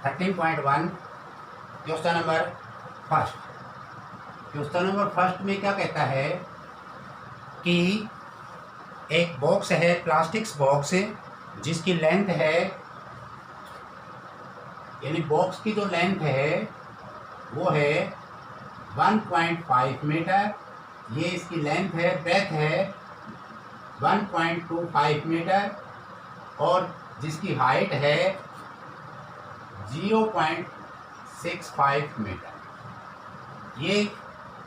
13.1 question number first. Question number first में क्या कहता है कि एक बॉक्स है, प्लास्टिक्स बॉक्स, जिसकी लेंथ है, यानी बॉक्स की जो लेंथ है वो है 1.5 मीटर, ये इसकी लेंथ है। ब्रेथ है 1.25 मीटर और जिसकी हाइट है 0.65 मीटर। ये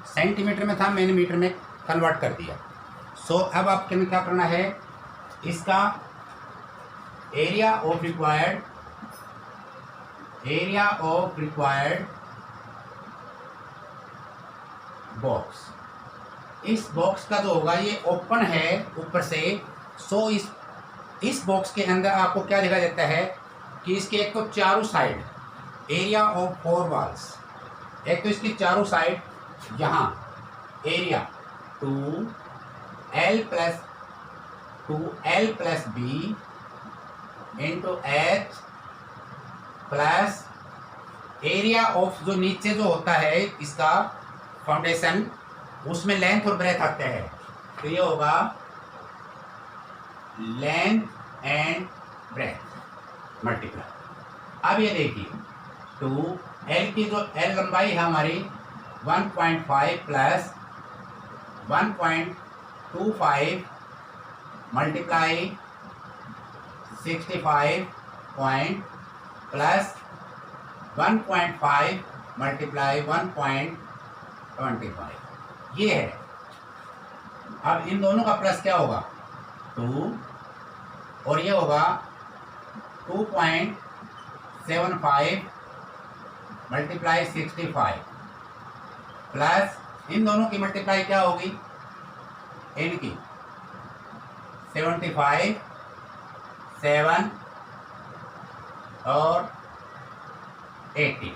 सेंटीमीटर में था, मैंने मीटर में कन्वर्ट कर दिया। सो अब आपके में क्या करना है, इसका एरिया ऑफ रिक्वायर्ड बॉक्स, इस बॉक्स का जो होगा ये ओपन है ऊपर से। सो इस बॉक्स के अंदर आपको क्या दिखाई देता है कि इसके एक तो चारों साइड एरिया ऑफ 4 वॉल्स, एक तो इसकी चारों साइड यहाँ area 2L plus b into h plus area of जो नीचे जो होता है इसका फाउंडेशन, उसमें लेंथ और ब्रेथ आते हैं, तो ये होगा लेंथ एंड ब्रेथ मल्टीप्लाई। अब ये देखिए 2L की जो L लंबाई है हमारी 1.5 plus 1.25 multiply 65 point plus 1.5 multiply 1.25, ये है। अब इन दोनों का प्लस क्या होगा 2 और ये होगा 2.75 मल्टीप्लाई 65 प्लस इन दोनों की मल्टीप्लाई क्या होगी इनकी 75, 7 और 80।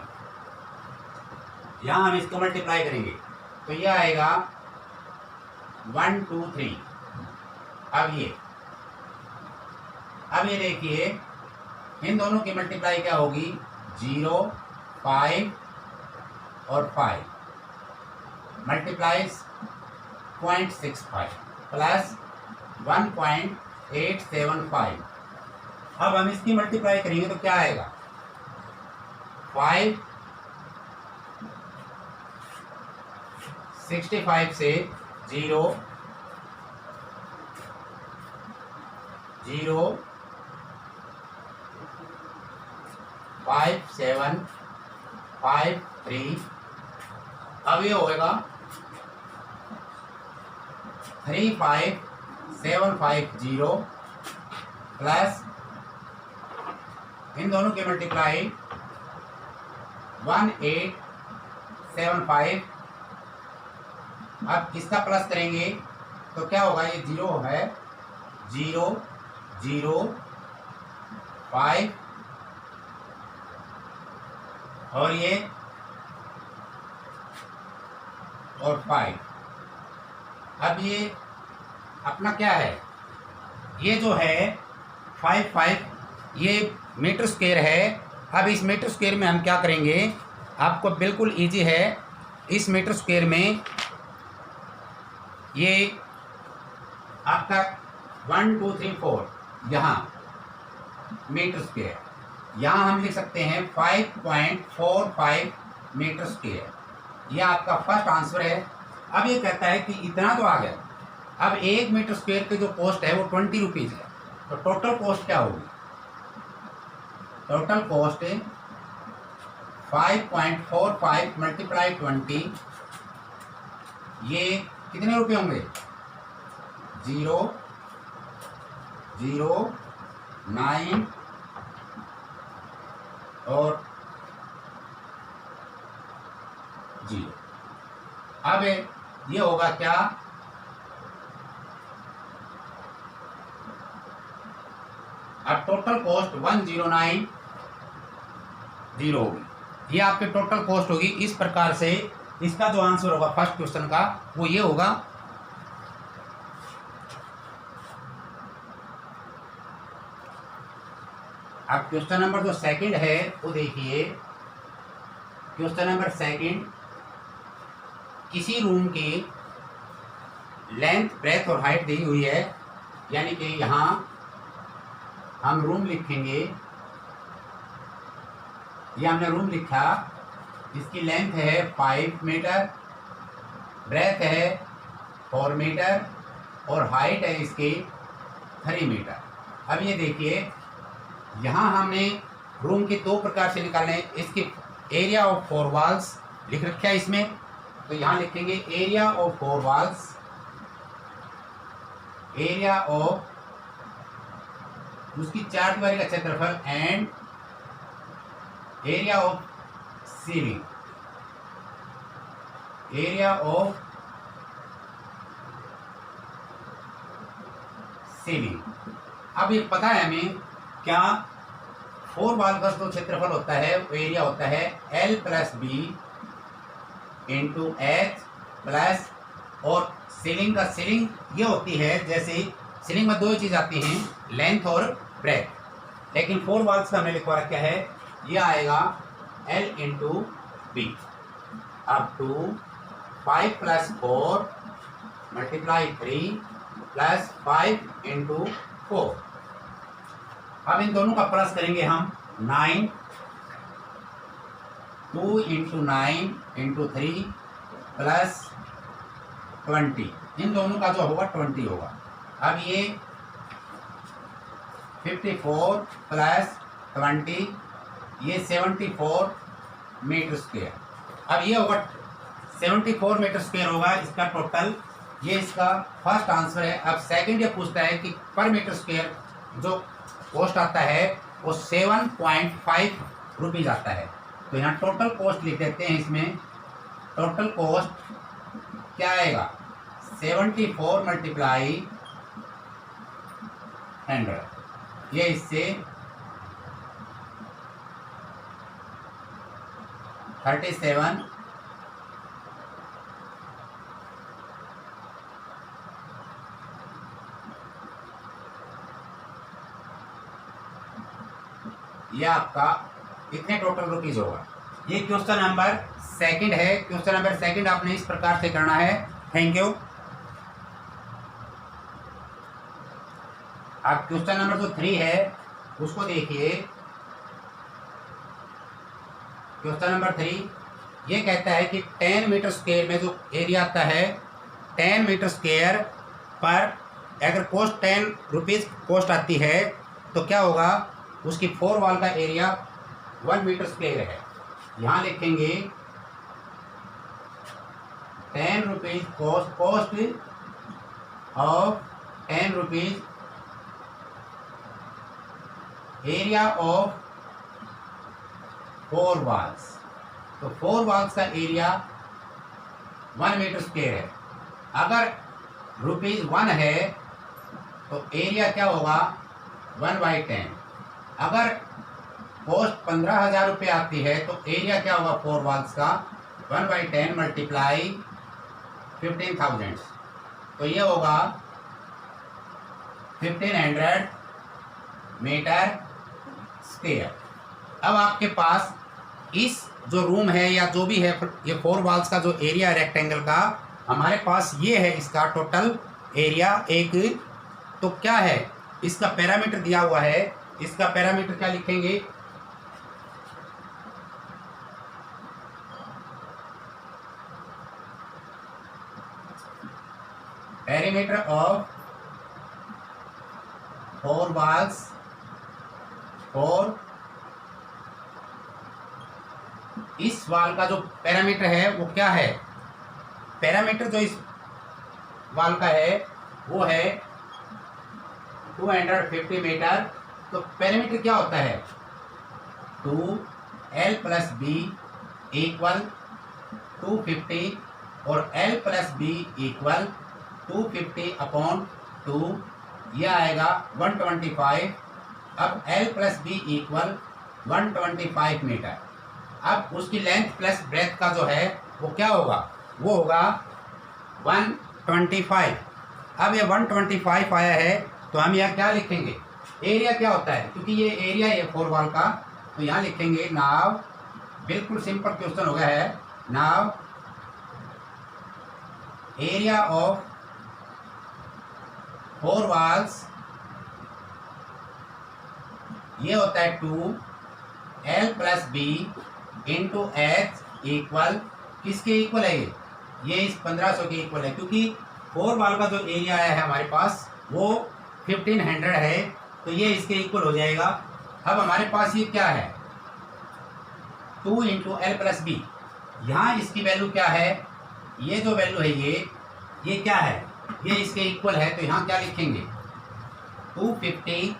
यहाँ हम इसको मल्टीप्लाई करेंगे तो ये आएगा 1 2 3। अब ये देखिए इन दोनों की मल्टीप्लाई क्या होगी 0, 5 और 5 मल्टीप्लाई 0.65 प्लस 1.875। अब हम इसकी मल्टीप्लाई करेंगे तो क्या आएगा 5 65 से 0 0 5 7 5 3। अब ये होगा 35750 प्लस इन दोनों की मल्टीप्लाई 1875। अब इसका प्लस करेंगे तो क्या होगा, ये 0 है 0 0 5 और ये और 5। अब ये अपना क्या है, ये जो है 5 ये मीटर स्क्वायर है। अब इस मीटर स्क्वायर में हम क्या करेंगे, आपको बिल्कुल इजी है। इस मीटर स्क्वायर में ये आपका 1 2 3 4 यहाँ मीटर स्क्वायर, यहाँ हम लिख सकते हैं 5.45 मीटर स्क्वायर। यह आपका फर्स्ट आंसर है। अब ये कहता है कि इतना तो आ गया, अब 1 मीटर स्क्वायर की जो कॉस्ट है वो 20 रुपीज़ है, तो टोटल कॉस्ट क्या होगी, टोटल कॉस्ट 5.45 मल्टीप्लाई 20, ये कितने रुपए होंगे 0 0 9 और 0। अब ये होगा क्या, अब टोटल कॉस्ट 1090 होगी। ये आपके टोटल कॉस्ट होगी। इस प्रकार से इसका जो आंसर होगा फर्स्ट क्वेश्चन का वो ये होगा। अब क्वेश्चन नंबर जो सेकंड है वो देखिए। क्वेश्चन नंबर सेकंड, किसी रूम की लेंथ, ब्रेथ और हाइट दी हुई है, यानी कि यहाँ हम रूम लिखेंगे। ये हमने रूम लिखा, इसकी लेंथ है 5 मीटर, ब्रेथ है 4 मीटर और हाइट है इसकी 3 मीटर। अब ये देखिए, यहाँ हमने रूम के दो प्रकार से निकालने। इसके एरिया ऑफ 4 वॉल्स लिख रखा है इसमें, तो यहाँ लिखेंगे area of 4 walls, area of उसकी 4 दीवारी का क्षेत्रफल and area of ceiling, area of ceiling. अब ये पता है हमें क्या 4 वॉल का जो क्षेत्रफल होता है वो एरिया होता है L + B into H plus, और सीलिंग का सीलिंग ये होती है, जैसे सीलिंग में दो चीज़ आती हैं, लेंथ और ब्रेथ, लेकिन 4 वॉल्स का हमने लिखवा रखा है, ये आएगा L into B up to 5 + 4 × 3 + 5 into 4। अब इन दोनों का प्लस करेंगे हम 9, 2 इंटू 9 इंटू 3 प्लस 20, इन दोनों का जो होगा 20 होगा। अब ये 54 प्लस 20, ये 74 मीटर स्क्वायर। अब ये होगा 74 मीटर स्क्वायर होगा इसका टोटल। ये इसका फर्स्ट आंसर है। अब सेकंड ये पूछता है कि पर मीटर स्क्वायर जो कॉस्ट आता है वो 7.5 रुपीज़ आता है। तो यहाँ टोटल कॉस्ट लिख देते हैं। इसमें टोटल कॉस्ट क्या आएगा, 74 × 100, ये इससे 37 ये आपका कितने टोटल रुपीज होगा। ये क्वेश्चन नंबर सेकंड है। क्वेश्चन नंबर सेकंड आपने इस प्रकार से करना है। Thank you. अब क्वेश्चन नंबर जो 3 है उसको देखिए। क्वेश्चन नंबर 3 ये कहता है कि 10 मीटर स्क्वायर में जो एरिया आता है, 10 मीटर स्क्वायर पर अगर कॉस्ट 10 रुपीज़ कॉस्ट आती है तो क्या होगा, उसकी 4 वॉल का एरिया 1 मीटर स्क्वायर है। यहाँ लिखेंगे 10 rupees cost of 10 rupees area of 4 walls. तो 4 वॉल्स का एरिया 1 मीटर स्क्वायर है। अगर ₹1 है तो एरिया क्या होगा, 1/10। अगर कॉस्ट 15,000 रुपये आती है तो एरिया क्या होगा 4 वॉल्स का, 1/10 × 15,000, तो ये होगा 1500 मीटर स्क्वायर। अब आपके पास इस जो रूम है या जो भी है, ये 4 वॉल्स का जो एरिया है रेक्टेंगल का, हमारे पास ये है इसका टोटल एरिया एक। तो क्या है, इसका पैरामीटर दिया हुआ है। इसका पैरामीटर क्या लिखेंगे, पैरामीटर ऑफ 4 वॉल्स और इस वाल का जो पैरामीटर है वो क्या है, पैरामीटर जो इस वाल का है वो है 250 मीटर। तो पैरामीटर क्या होता है, 2L + B = 250 और L + B = 250/2, यह आएगा 125। अब L + B = 125 मीटर। अब उसकी लेंथ प्लस ब्रेथ का जो है वो क्या होगा, वो होगा 125। अब ये 125 आया है तो हम यहाँ क्या लिखेंगे, एरिया क्या होता है, क्योंकि ये एरिया है 4 वॉल का, तो यहाँ लिखेंगे नाउ, बिल्कुल सिंपल क्वेश्चन हो गया है, नाउ एरिया ऑफ 4 वॉल्स ये होता है 2L + B × H इक्वल, किसके इक्वल है ये इस 1500 के इक्वल है, क्योंकि 4 वॉल का जो एरिया है हमारे पास वो 1500 है, तो ये इसके इक्वल हो जाएगा। अब हमारे पास ये क्या है 2 × L + B, यहाँ इसकी वैल्यू क्या है, ये जो वैल्यू है ये क्या है, ये इसके इक्वल है, तो यहाँ क्या लिखेंगे 250,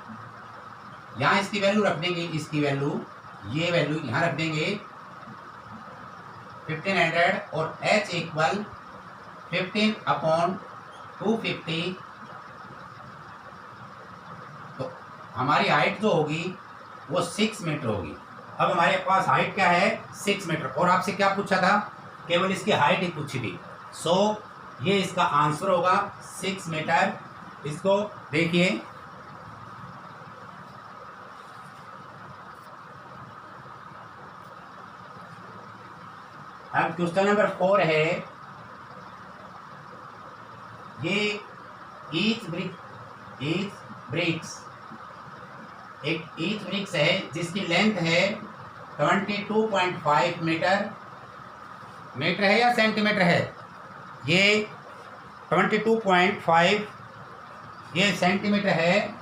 यहाँ इसकी वैल्यू रख देंगे, इसकी वैल्यू ये वैल्यू यहाँ रख देंगे 1500 और H इक्वल 15/250, तो हमारी हाइट जो होगी वो 6 मीटर होगी। अब हमारे पास हाइट क्या है 6 मीटर, और आपसे क्या पूछा था, केवल इसकी हाइट ही पूछी थी, सो ये इसका आंसर होगा 6 मीटर। इसको देखिए, अब क्वेश्चन नंबर 4 है, ये ईच ब्रिक्स है जिसकी लेंथ है 22.5 मीटर है या सेंटीमीटर है, ये 22.5 ये सेंटीमीटर है,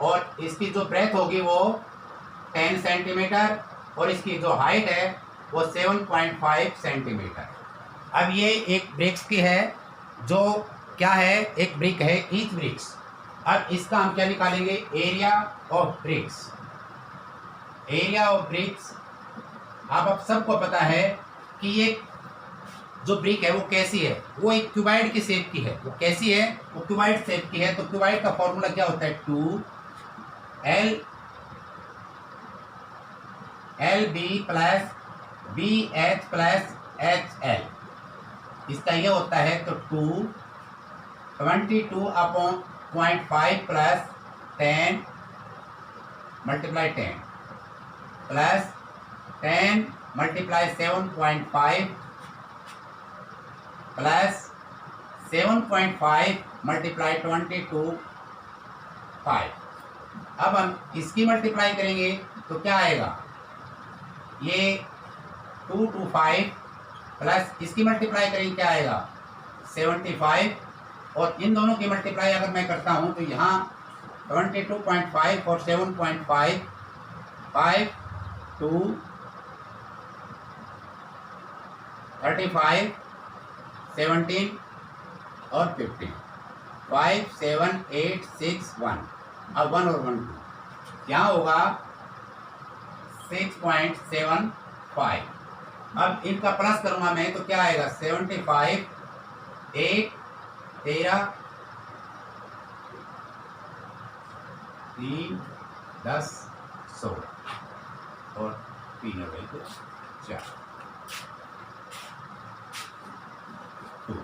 और इसकी जो ब्रेथ होगी वो 10 सेंटीमीटर, और इसकी जो हाइट है वो 7.5 सेंटीमीटर। अब ये एक ब्रिक्स की है, जो क्या है एक ब्रिक है ईच ब्रिक्स। अब इसका हम क्या निकालेंगे, area of BRICS. Area of BRICS आप सबको पता है कि ये जो ब्रिक है वो कैसी है, वो एक क्यूबाइड की शेप की है, वो कैसी है, वो क्यूबाइड शेप की है, तो क्यूबाइड का फॉर्मूला क्या होता है 2LB + BH + HL, इसका ये होता है, तो 22/0.5 + 10 × 10 + 10 × 7.5 + 7.5 × 22.5। अब हम इसकी मल्टीप्लाई करेंगे तो क्या आएगा, ये 225 प्लस इसकी मल्टीप्लाई करेंगे क्या आएगा 75, और इन दोनों की मल्टीप्लाई अगर मैं करता हूँ तो यहाँ 22.5 और 7.5 5 2 35 17 और 15 5 7 8 6 1, अब 1 और 1 2 क्या होगा 6.75। अब इनका प्लस करूँगा मैं तो क्या आएगा 75 8 13 3 10 16 और 3 और 4 2,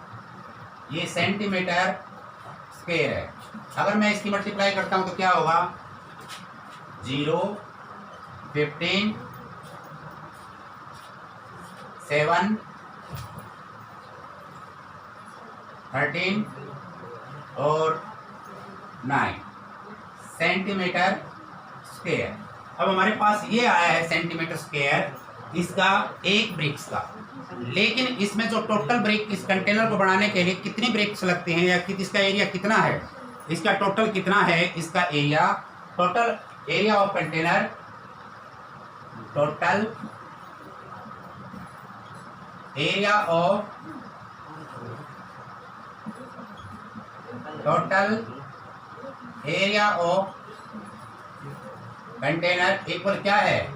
ये सेंटीमीटर स्क्वायर है। अगर मैं इसकी मल्टीप्लाई करता हूँ तो क्या होगा 0 15 7 13 और 9 सेंटीमीटर स्क्वायर। अब हमारे पास ये आया है सेंटीमीटर स्क्वायर इसका एक ब्रिक्स का, लेकिन इसमें जो टोटल ब्रिक इस कंटेनर को बनाने के लिए कितनी ब्रिक्स लगते हैं या इसका एरिया कितना है, इसका टोटल कितना है, इसका area total area of container total area of container equal क्या है,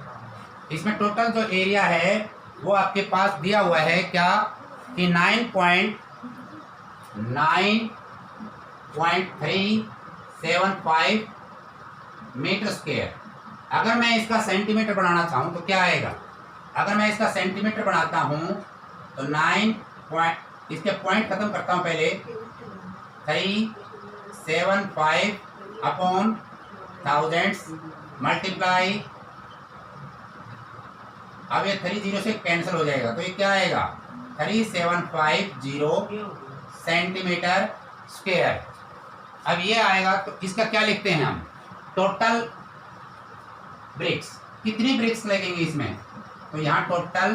इसमें टोटल जो एरिया है वो आपके पास दिया हुआ है क्या कि 9.375 मीटर स्क्वायर। अगर मैं इसका सेंटीमीटर बनाना चाहूँ तो क्या आएगा, अगर मैं इसका सेंटीमीटर बनाता हूँ तो 9 पॉइंट इसके पॉइंट खत्म करता हूँ पहले 3 375 अपॉन थाउजेंड्स मल्टीप्लाई, अब ये 30 से कैंसिल हो जाएगा तो ये क्या आएगा 3750 सेंटीमीटर स्क्वायर। अब ये आएगा तो इसका क्या लिखते हैं हम, टोटल ब्रिक्स, कितनी ब्रिक्स लगेंगी इसमें, तो यहाँ टोटल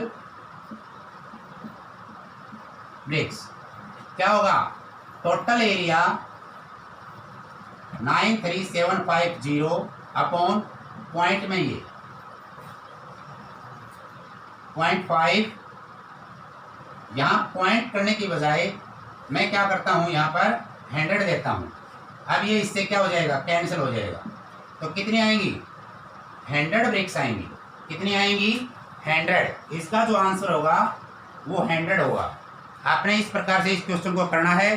ब्रिक्स क्या होगा, टोटल एरिया 93750 अपॉन पॉइंट में ये 0.5, यहाँ पॉइंट करने की बजाय मैं क्या करता हूँ यहाँ पर 100 देता हूँ। अब ये इससे क्या हो जाएगा, कैंसिल हो जाएगा, तो कितनी आएंगी 100 ब्रिक्स आएंगी, कितनी आएंगी 100। इसका जो आंसर होगा वो 100 होगा। आपने इस प्रकार से इस क्वेश्चन को करना है।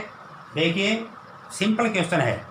देखिए सिंपल क्वेश्चन है।